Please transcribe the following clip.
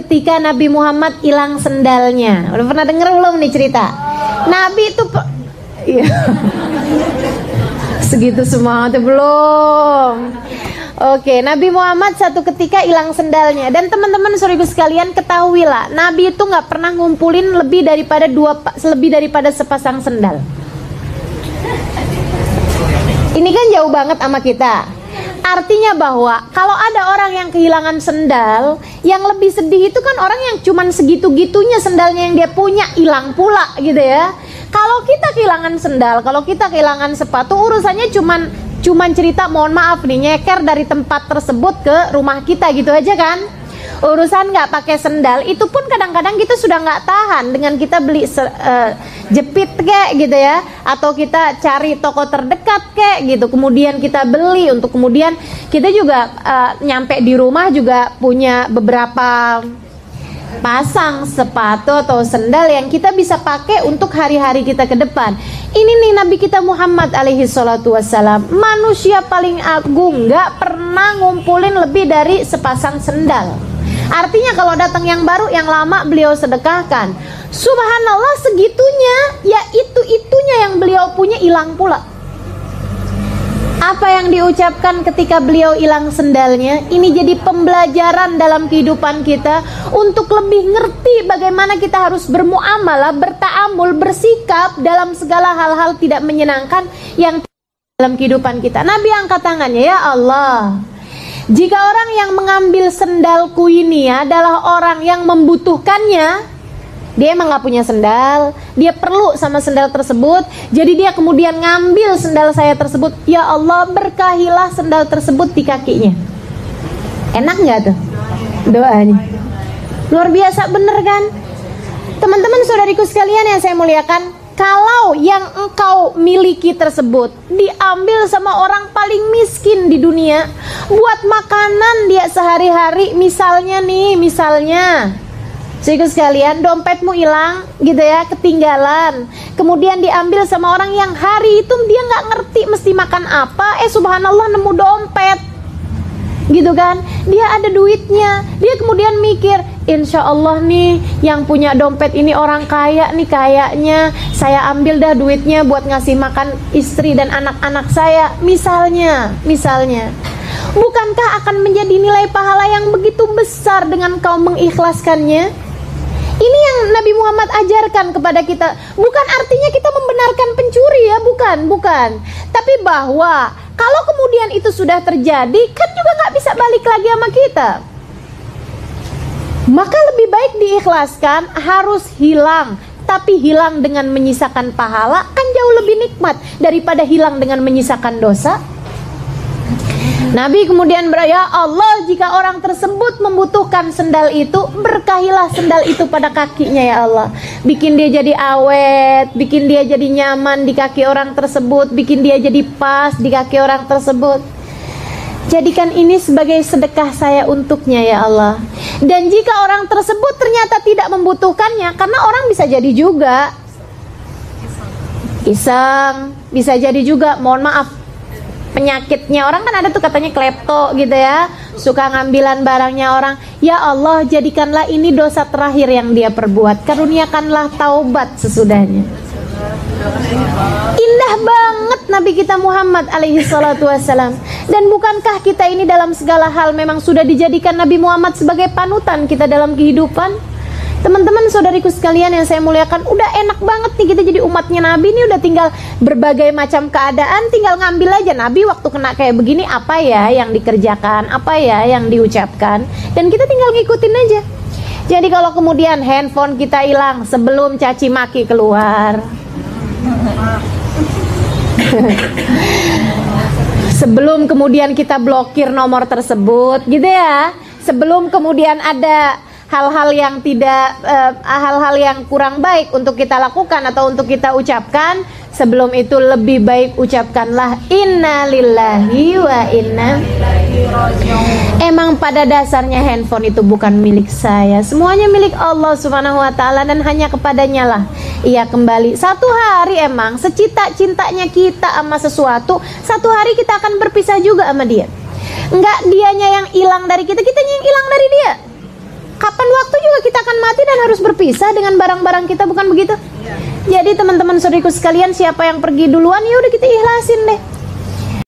ketika Nabi Muhammad hilang sendalnya. Udah pernah denger belum nih cerita? Nabi itu iya. Segitu semangatnya belum? Oke, Nabi Muhammad satu ketika hilang sendalnya. Dan teman-teman saudaraku sekalian, ketahuilah, Nabi itu nggak pernah ngumpulin lebih daripada sepasang sendal. Ini kan jauh banget sama kita. Artinya bahwa kalau ada orang yang kehilangan sendal, yang lebih sedih itu kan orang yang cuman segitu-gitunya sendalnya yang dia punya hilang pula gitu ya. Kalau kita kehilangan sendal, kalau kita kehilangan sepatu, urusannya cuman cerita mohon maaf nih, nyeker dari tempat tersebut ke rumah kita gitu aja kan. Urusan nggak pakai sendal itu pun kadang-kadang kita sudah nggak tahan dengan kita beli jepit kek gitu ya, atau kita cari toko terdekat kek gitu, kemudian kita beli untuk kemudian kita juga nyampe di rumah juga punya beberapa pasang sepatu atau sendal yang kita bisa pakai untuk hari-hari kita ke depan. Ini nih Nabi kita Muhammad alaihi salatu wassalam, manusia paling agung, nggak pernah ngumpulin lebih dari sepasang sendal. Artinya kalau datang yang baru, yang lama beliau sedekahkan. Subhanallah, segitunya, ya itu-itunya yang beliau punya hilang pula. Apa yang diucapkan ketika beliau hilang sendalnya, ini jadi pembelajaran dalam kehidupan kita untuk lebih ngerti bagaimana kita harus bermuamalah, bertaamul, bersikap dalam segala hal-hal tidak menyenangkan yang dalam kehidupan kita. Nabi angkat tangannya, ya Allah, jika orang yang mengambil sendalku ini adalah orang yang membutuhkannya, dia emang gak punya sendal, dia perlu sama sendal tersebut, jadi dia kemudian ngambil sendal saya tersebut, ya Allah berkahilah sendal tersebut di kakinya. Enak gak tuh doanya? Luar biasa bener kan? Teman-teman saudariku sekalian yang saya muliakan, kalau yang engkau miliki tersebut diambil sama orang paling miskin di dunia buat makanan dia sehari-hari, misalnya saudaraku sekalian, dompetmu hilang gitu ya, ketinggalan, kemudian diambil sama orang yang hari itu dia nggak ngerti mesti makan apa, subhanallah nemu dompet gitu kan, dia ada duitnya, dia kemudian mikir, insya Allah nih yang punya dompet ini orang kaya nih, kayaknya saya ambil dah duitnya buat ngasih makan istri dan anak-anak saya, misalnya. Bukankah akan menjadi nilai pahala yang begitu besar dengan kau mengikhlaskannya? Ini yang Nabi Muhammad ajarkan kepada kita. Bukan artinya kita membenarkan pencuri ya, bukan. Tapi bahwa kalau kemudian itu sudah terjadi, kan juga nggak bisa balik lagi sama kita. Maka lebih baik diikhlaskan, harus hilang. Tapi hilang dengan menyisakan pahala kan jauh lebih nikmat daripada hilang dengan menyisakan dosa. Nabi kemudian berkata, ya Allah, jika orang tersebut membutuhkan sendal itu, berkahilah sendal itu pada kakinya ya Allah. Bikin dia jadi awet, bikin dia jadi nyaman di kaki orang tersebut, bikin dia jadi pas di kaki orang tersebut. Jadikan ini sebagai sedekah saya untuknya ya Allah. Dan jika orang tersebut ternyata tidak membutuhkannya, karena orang bisa jadi juga iseng, bisa jadi juga, mohon maaf, penyakitnya orang kan ada tuh katanya klepto gitu ya, suka ngambilan barangnya orang. Ya Allah, jadikanlah ini dosa terakhir yang dia perbuat, karuniakanlah taubat sesudahnya. Indah banget Nabi kita Muhammad alaihi salatu wassalam. Dan bukankah kita ini dalam segala hal memang sudah dijadikan Nabi Muhammad sebagai panutan kita dalam kehidupan? Teman-teman saudariku sekalian yang saya muliakan, udah enak banget nih kita jadi umatnya Nabi nih, udah tinggal berbagai macam keadaan tinggal ngambil aja. Nabi waktu kena kayak begini apa ya yang dikerjakan, apa ya yang diucapkan, dan kita tinggal ngikutin aja. Jadi kalau kemudian handphone kita hilang sebelum caci maki keluar, sebelum kemudian kita blokir nomor tersebut gitu ya, sebelum kemudian ada hal-hal yang tidak hal-hal yang kurang baik untuk kita lakukan atau untuk kita ucapkan, sebelum itu lebih baik ucapkanlah inna lillahi wa inna ilaihi raji'un. Emang pada dasarnya handphone itu bukan milik saya, semuanya milik Allah Subhanahu wa taala, dan hanya kepadanya lah ia kembali. Satu hari emang secita-cintanya kita sama sesuatu, satu hari kita akan berpisah juga sama dia. Enggak dianya yang hilang dari kita, kitanya yang hilang dari dia. Kapan waktunya berpisah dengan barang-barang kita, bukan begitu? Jadi teman-teman saudariku sekalian, siapa yang pergi duluan ya udah kita ikhlasin deh.